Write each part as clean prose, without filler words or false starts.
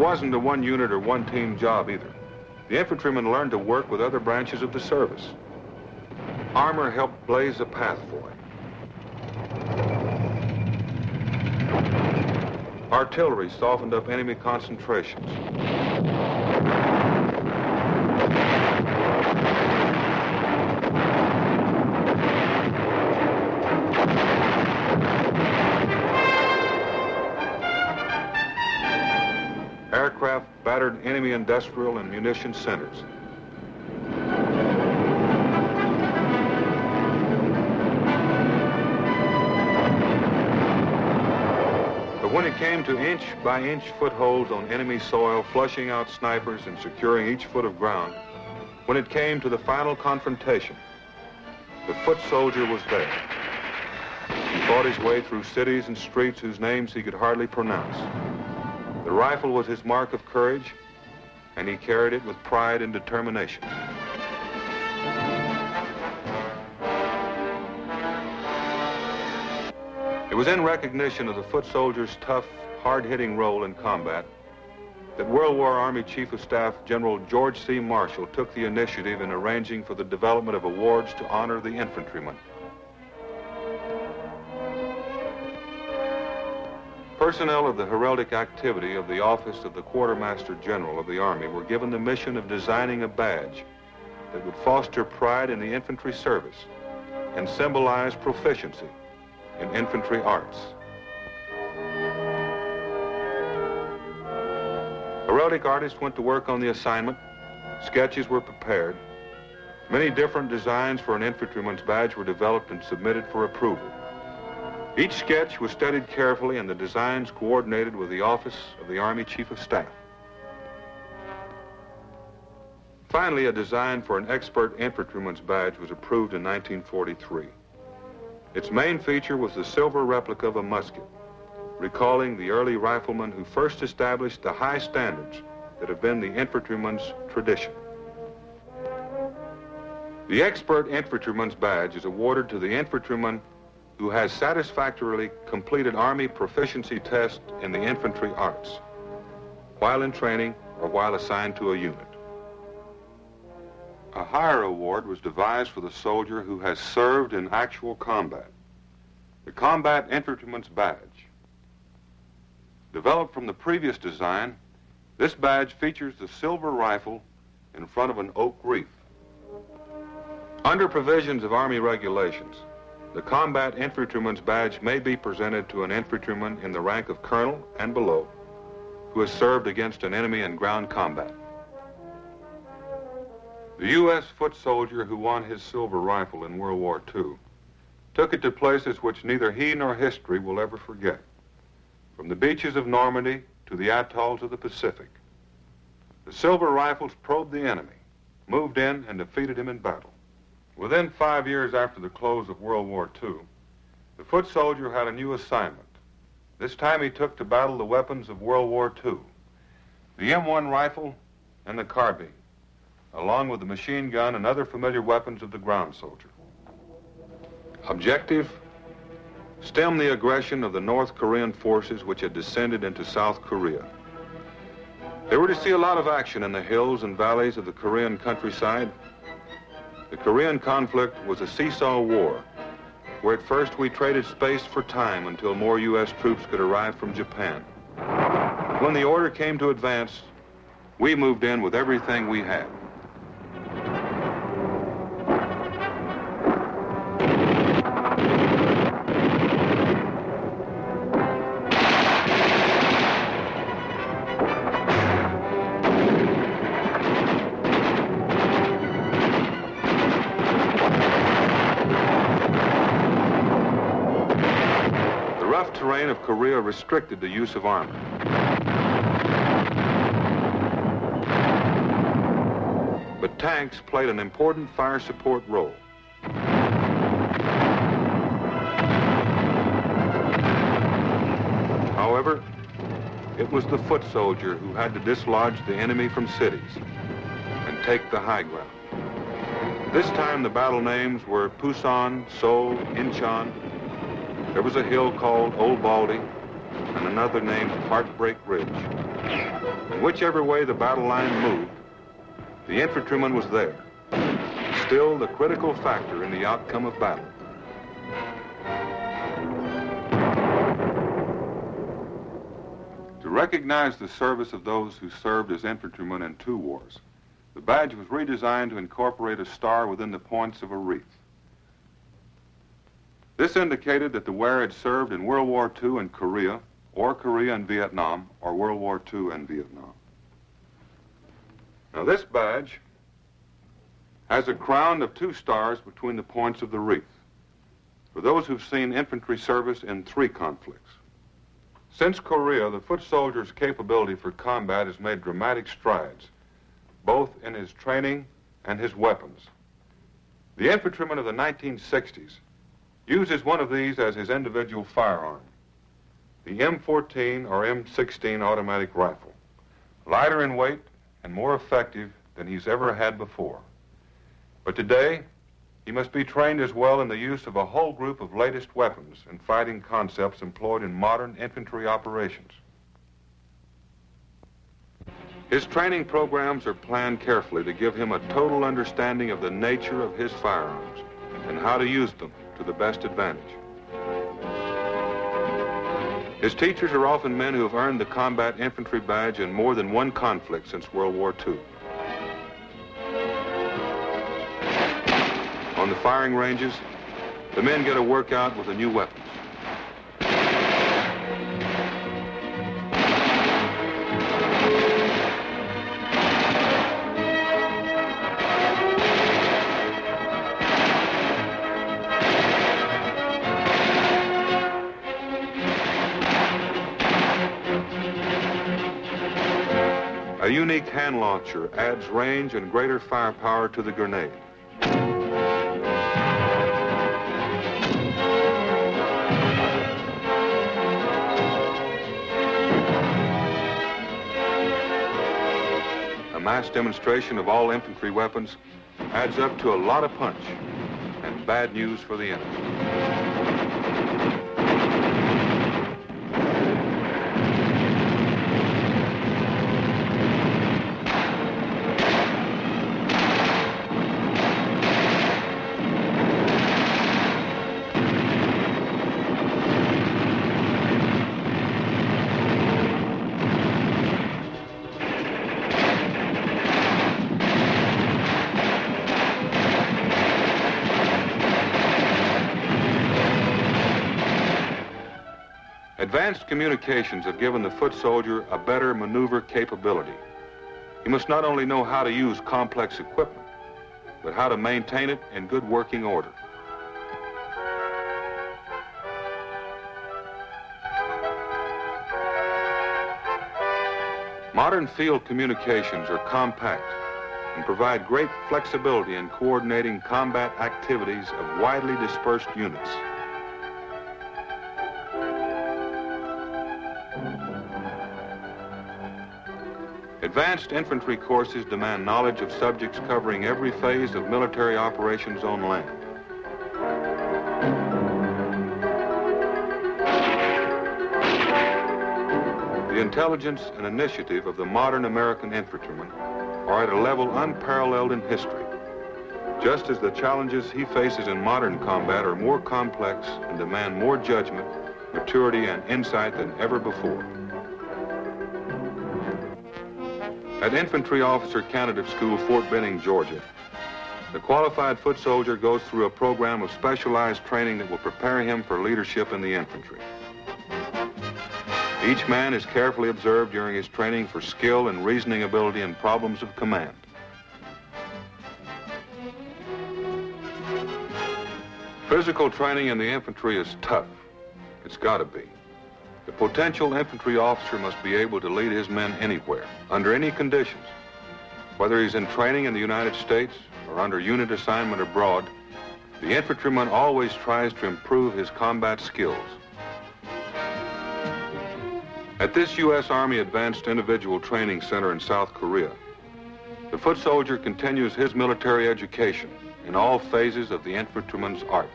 wasn't a one unit or one team job either. The infantrymen learned to work with other branches of the service. Armor helped blaze a path for him. Artillery softened up enemy concentrations. Aircraft battered enemy industrial and munition centers. But when it came to inch-by-inch footholds on enemy soil, flushing out snipers and securing each foot of ground, when it came to the final confrontation, the foot soldier was there. He fought his way through cities and streets whose names he could hardly pronounce. The rifle was his mark of courage, and he carried it with pride and determination. It was in recognition of the foot soldier's tough, hard-hitting role in combat that World War Army Chief of Staff General George C. Marshall took the initiative in arranging for the development of awards to honor the infantrymen. Personnel of the heraldic activity of the Office of the Quartermaster General of the Army were given the mission of designing a badge that would foster pride in the infantry service and symbolize proficiency in infantry arts. Heraldic artists went to work on the assignment. Sketches were prepared. Many different designs for an infantryman's badge were developed and submitted for approval. Each sketch was studied carefully and the designs coordinated with the Office of the Army Chief of Staff. Finally, a design for an expert infantryman's badge was approved in 1943. Its main feature was the silver replica of a musket, recalling the early riflemen who first established the high standards that have been the infantryman's tradition. The expert infantryman's badge is awarded to the infantryman who has satisfactorily completed Army proficiency tests in the infantry arts, while in training or while assigned to a unit. A higher award was devised for the soldier who has served in actual combat, the Combat Infantryman's Badge. Developed from the previous design, this badge features the silver rifle in front of an oak wreath. Under provisions of Army regulations, the Combat Infantryman's Badge may be presented to an infantryman in the rank of colonel and below who has served against an enemy in ground combat. The U.S. foot soldier who won his silver rifle in World War II took it to places which neither he nor history will ever forget, from the beaches of Normandy to the atolls of the Pacific. The silver rifles probed the enemy, moved in, and defeated him in battle. Within 5 years after the close of World War II, the foot soldier had a new assignment. This time he took to battle the weapons of World War II, the M1 rifle and the carbine, along with the machine gun and other familiar weapons of the ground soldier. Objective: stem the aggression of the North Korean forces which had descended into South Korea. They were to see a lot of action in the hills and valleys of the Korean countryside. The Korean conflict was a seesaw war, where at first we traded space for time until more U.S. troops could arrive from Japan. When the order came to advance, we moved in with everything we had. Terrain of Korea restricted the use of armor. But tanks played an important fire support role. However, it was the foot soldier who had to dislodge the enemy from cities and take the high ground. This time the battle names were Pusan, Seoul, Incheon. There was a hill called Old Baldy and another named Heartbreak Ridge. And whichever way the battle line moved, the infantryman was there, still the critical factor in the outcome of battle. To recognize the service of those who served as infantrymen in two wars, the badge was redesigned to incorporate a star within the points of a wreath. This indicated that the wearer had served in World War II in Korea, or Korea and Vietnam, or World War II and Vietnam. Now this badge has a crown of 2 stars between the points of the wreath for those who've seen infantry service in 3 conflicts. Since Korea, the foot soldier's capability for combat has made dramatic strides, both in his training and his weapons. The infantryman of the 1960s uses one of these as his individual firearm, the M14 or M16 automatic rifle, lighter in weight and more effective than he's ever had before. But today, he must be trained as well in the use of a whole group of latest weapons and fighting concepts employed in modern infantry operations. His training programs are planned carefully to give him a total understanding of the nature of his firearms and how to use them to the best advantage. His teachers are often men who have earned the combat infantry badge in more than one conflict since World War II. On the firing ranges, the men get a workout with the new weapons. A unique hand launcher adds range and greater firepower to the grenade. A mass demonstration of all infantry weapons adds up to a lot of punch and bad news for the enemy. Advanced communications have given the foot soldier a better maneuver capability. He must not only know how to use complex equipment, but how to maintain it in good working order. Modern field communications are compact and provide great flexibility in coordinating combat activities of widely dispersed units. Advanced infantry courses demand knowledge of subjects covering every phase of military operations on land. The intelligence and initiative of the modern American infantryman are at a level unparalleled in history, just as the challenges he faces in modern combat are more complex and demand more judgment, maturity, and insight than ever before. At Infantry Officer Candidate School, Fort Benning, Georgia, the qualified foot soldier goes through a program of specialized training that will prepare him for leadership in the infantry. Each man is carefully observed during his training for skill and reasoning ability and problems of command. Physical training in the infantry is tough. It's got to be. The potential infantry officer must be able to lead his men anywhere, under any conditions. Whether he's in training in the United States or under unit assignment abroad, the infantryman always tries to improve his combat skills. At this U.S. Army Advanced Individual Training Center in South Korea, the foot soldier continues his military education in all phases of the infantryman's art.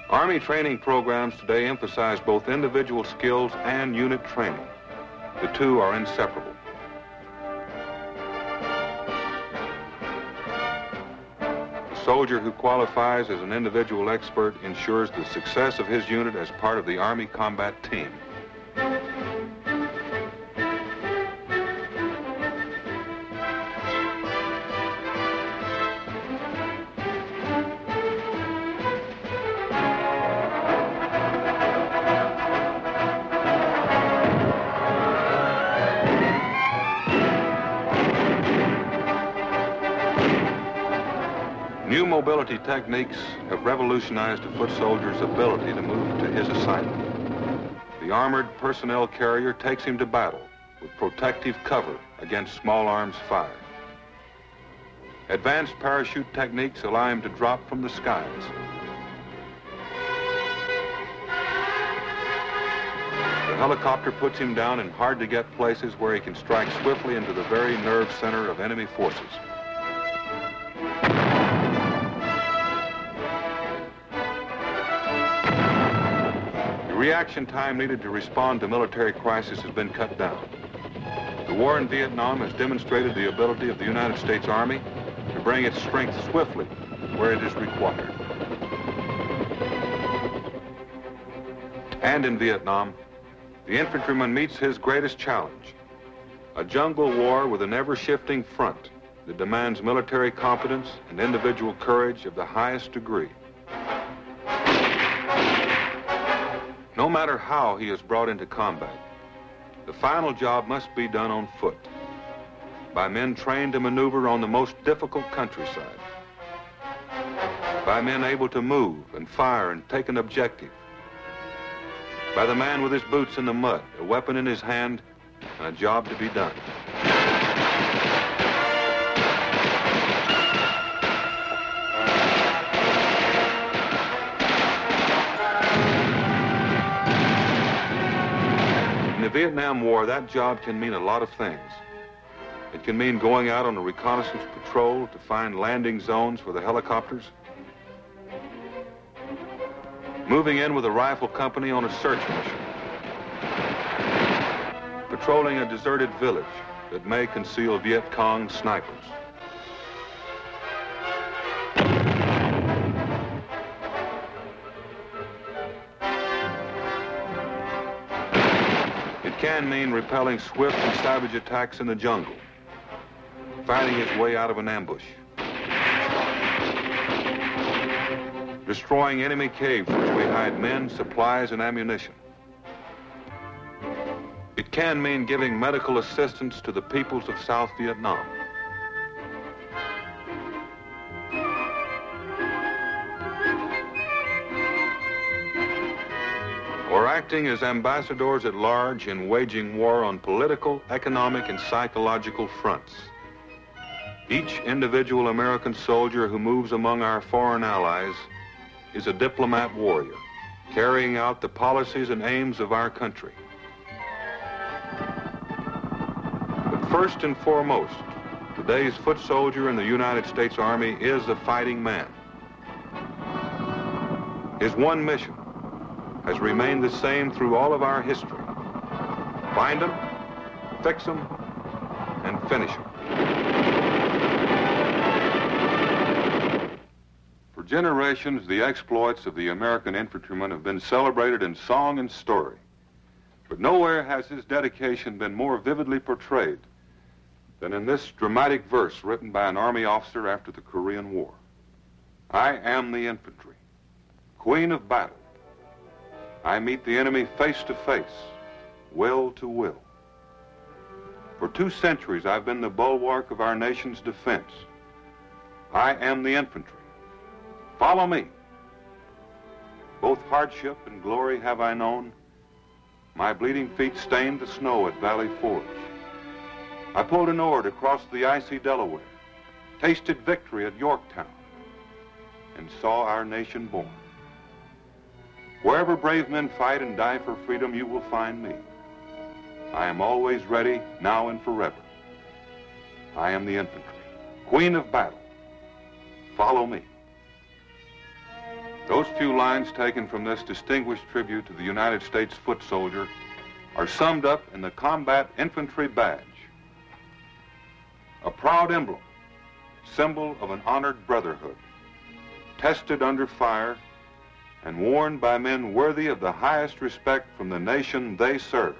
Army training programs today emphasize both individual skills and unit training. The two are inseparable. A soldier who qualifies as an individual expert ensures the success of his unit as part of the Army combat team. New mobility techniques have revolutionized a foot soldier's ability to move to his assignment. The armored personnel carrier takes him to battle with protective cover against small arms fire. Advanced parachute techniques allow him to drop from the skies. The helicopter puts him down in hard-to-get places where he can strike swiftly into the very nerve center of enemy forces. Reaction time needed to respond to military crisis has been cut down. The war in Vietnam has demonstrated the ability of the United States Army to bring its strength swiftly where it is required. And in Vietnam, the infantryman meets his greatest challenge, a jungle war with an ever-shifting front that demands military competence and individual courage of the highest degree. No matter how he is brought into combat, the final job must be done on foot, by men trained to maneuver on the most difficult countryside, by men able to move and fire and take an objective, by the man with his boots in the mud, a weapon in his hand, and a job to be done. In the Vietnam War, that job can mean a lot of things. It can mean going out on a reconnaissance patrol to find landing zones for the helicopters, moving in with a rifle company on a search mission, patrolling a deserted village that may conceal Viet Cong snipers. It can mean repelling swift and savage attacks in the jungle, finding his way out of an ambush, destroying enemy caves which we hide men, supplies, and ammunition. It can mean giving medical assistance to the peoples of South Vietnam. Or acting as ambassadors at large in waging war on political, economic, and psychological fronts. Each individual American soldier who moves among our foreign allies is a diplomat warrior, carrying out the policies and aims of our country. But first and foremost, today's foot soldier in the United States Army is a fighting man. His one mission has remained the same through all of our history. Find them, fix them, and finish them. For generations, the exploits of the American infantryman have been celebrated in song and story. But nowhere has his dedication been more vividly portrayed than in this dramatic verse written by an Army officer after the Korean War. I am the infantry, queen of battle. I meet the enemy face to face, will to will. For 2 centuries, I've been the bulwark of our nation's defense. I am the infantry. Follow me. Both hardship and glory have I known. My bleeding feet stained the snow at Valley Forge. I pulled an oar to cross the icy Delaware, tasted victory at Yorktown, and saw our nation born. Wherever brave men fight and die for freedom, you will find me. I am always ready, now and forever. I am the infantry, queen of battle. Follow me. Those few lines taken from this distinguished tribute to the United States foot soldier are summed up in the Combat Infantry Badge, a proud emblem, symbol of an honored brotherhood, tested under fire and worn by men worthy of the highest respect from the nation they serve.